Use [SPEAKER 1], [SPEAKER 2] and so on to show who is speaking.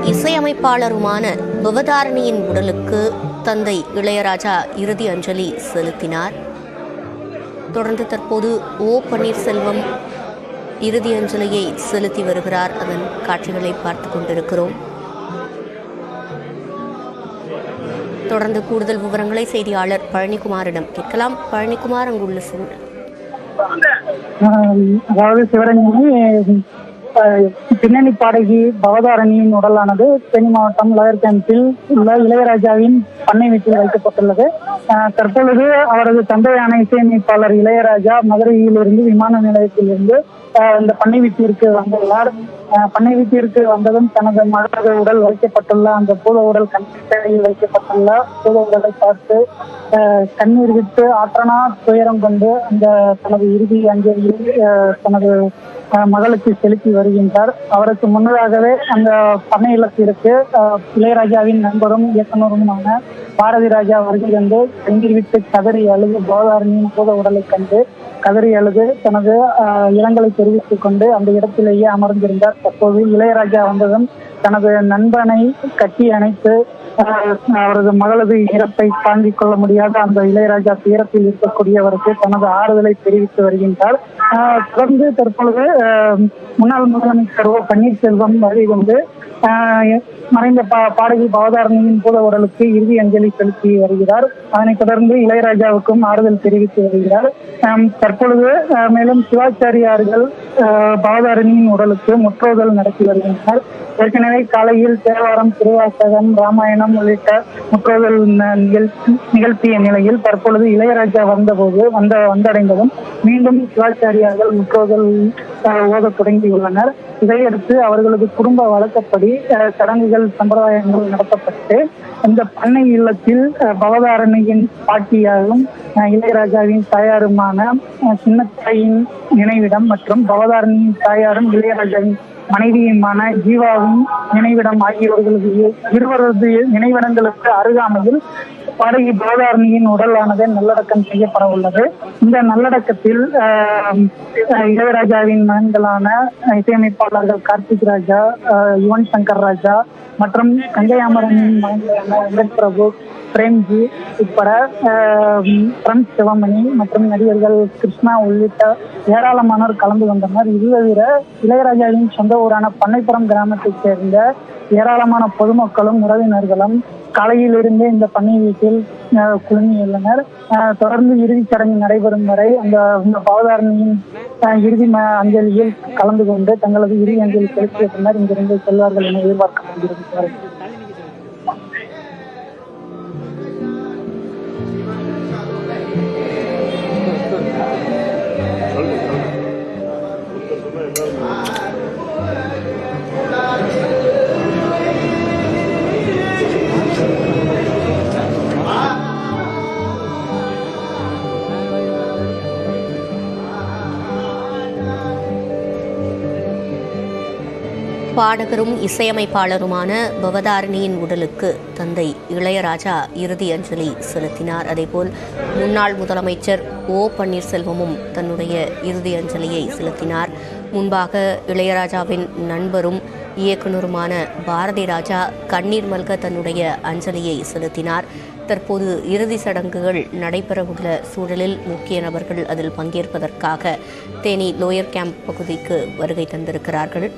[SPEAKER 1] இசையமைப்பாளருமான பவதாரணியின் உடலுக்கு தந்தை இளையராஜா இறுதி அஞ்சலி செலுத்தினார். தொடர்ந்து தற்போது ஓ பன்னீர்செல்வம் இறுதி அஞ்சலியை செலுத்தி வருகிறார். அதன் காட்சிகளை பார்த்துக் கொண்டிருக்கிறோம். தொடர்ந்து கூடுதல் விவரங்களை செய்தியாளர் பழனிக்குமாரிடம் கேட்கலாம். பழனிக்குமார், அங்குள்ள சூழல்.
[SPEAKER 2] அதாவது சிவரஞ்சனி பின்னணி பாடகி பவதாரணியின் உடலானது தேனி மாவட்டம் லோயர் கேம்பில் உள்ள இளையராஜாவின் பண்ணை வீட்டில் வைக்கப்பட்டுள்ளது. தற்பொழுது அவரது தந்தையான இசையமைப்பாளர் இளையராஜா மதுரையிலிருந்து விமான நிலையத்திலிருந்து இந்த பண்ணை வீட்டிற்கு வந்துள்ளார். பண்ணை வீட்டிற்கு வந்ததும் தனது மகளது உடல் வைக்கப்பட்டுள்ள அந்த பூத உடல் கண்ணில் வைக்கப்பட்டுள்ள பூத உடலை பார்த்து கண்ணீர் விட்டு ஆற்றனா துயரம் கொண்டு அந்த தனது இறுதி அஞ்சலியில் தனது மகளுக்கு செலுத்தி வருகின்றார். அவருக்கு முன்னதாகவே அந்த பண்ணை இல்லத்திற்கு இளையராஜாவின் நண்பரும் இயக்குநருமான பாரதி ராஜா வருகை வந்து கண்ணீர் விட்டு கதறி அழுது பவதாரணியின் பூத உடலை கண்டு கதறி அழுது தனது இரங்கலை தெரிவித்துக் கொண்டு அந்த இடத்திலேயே அமர்ந்திருந்தார். தற்போது இளையராஜா வந்ததும் தனது நண்பனை கட்டி அணைத்து அவரது மகளது இறப்பை தாங்கிக் கொள்ள முடியாத அந்த இளையராஜா துயரத்தில் இருக்கக்கூடியவருக்கு தனது ஆறுதலை தெரிவித்து வருகின்றார். தொடர்ந்து தற்பொழுது முன்னாள் முதலமைச்சர் ஓ பன்னீர்செல்வம் வருகை வந்து மறைந்த பாடகி பவதாரணியின் பூத உடலுக்கு இறுதி அஞ்சலி செலுத்தி வருகிறார். அதனைத் தொடர்ந்து இளையராஜாவுக்கும் ஆறுதல் தெரிவித்து வருகிறார். தற்பொழுது மேலும் சிவாச்சாரியார்கள் பவதாரணியின் உடலுக்கு முற்றோதல் நடத்தி வருகின்றனர். ஏற்கனவே காலையில் தேவாரம், திருவாசகம், ராமாயணம் உள்ளிட்ட முற்றோதல் நிகழ்த்திய நிலையில் தற்பொழுது இளையராஜா வந்தடைந்ததும் மீண்டும் சிவாச்சாரியார்கள் முற்றோதல் ஓத தொடங்கியுள்ளனர். இதையடுத்து அவர்களது குடும்ப வழக்கப்படி சடங்குகள், சம்பிரதாயங்கள் நடத்தப்பட்டு இந்த பண்ணை இல்லத்தில் பவதாரணியின் பாட்டியாகவும் இளையராஜாவின் தாயாருமான சின்னத்தாயின் நினைவிடம் மற்றும் பவதாரணியின் தாயாரும் இளையராஜாவின் மனைவியுமான ஜீவாவின் நினைவிடம் ஆகியோர்களது இருவரது நினைவிடங்களுக்கு அருகாமையில் பாடகி பவதாரணியின் உடலானது நல்லடக்கம் செய்யப்பட உள்ளது. இந்த நல்லடக்கத்தில் இளையராஜாவின் மகன்களான இசையமைப்பாளர்கள் கார்த்திக் ராஜா, யுவன் சங்கர் ராஜா மற்றும் கங்கை அமரனின் மகன்களான வெங்கட் பிரபு, பிரேம்ஜி உட்பட பிரண் சிவமணி மற்றும் நடிகர்கள் கிருஷ்ணா உள்ளிட்ட ஏராளமானோர் கலந்து கொண்டனர். இது தவிர இளையராஜாவின் சொந்த ஊரான பண்ணைப்புறம் கிராமத்தைச் சேர்ந்த ஏராளமான பொதுமக்களும் உறவினர்களும் காலையிலிருந்தே இந்த பண்ணை வீட்டில் குழுமியுள்ளனர். தொடர்ந்து இறுதிச் சடங்கு நடைபெறும் வரை அந்த பவதாரணியின் இறுதி அஞ்சலியில் கலந்து கொண்டு தங்களது இறுதி அஞ்சலி செலுத்திய பின்னர் இங்கிருந்து செல்வார்கள் என எதிர்பார்க்கப்படுகிறது.
[SPEAKER 1] பாடகரும் இசையமைப்பாளருமான பவதாரணியின் உடலுக்கு தந்தை இளையராஜா இறுதி அஞ்சலி செலுத்தினார். அதேபோல் முன்னாள் முதலமைச்சர் ஓ பன்னீர்செல்வமும் தன்னுடைய இறுதி அஞ்சலியை செலுத்தினார். முன்பாக இளையராஜாவின் நண்பரும் இயக்குநருமான பாரதி ராஜா கண்ணீர் மல்க தன்னுடைய அஞ்சலியை செலுத்தினார். தற்போது இறுதி சடங்குகள் நடைபெறவுள்ள சூழலில் முக்கிய நபர்கள் அதில் பங்கேற்பதற்காக தேனி லோயர் கேம்ப் பகுதிக்கு வருகை தந்திருக்கிறார்கள்.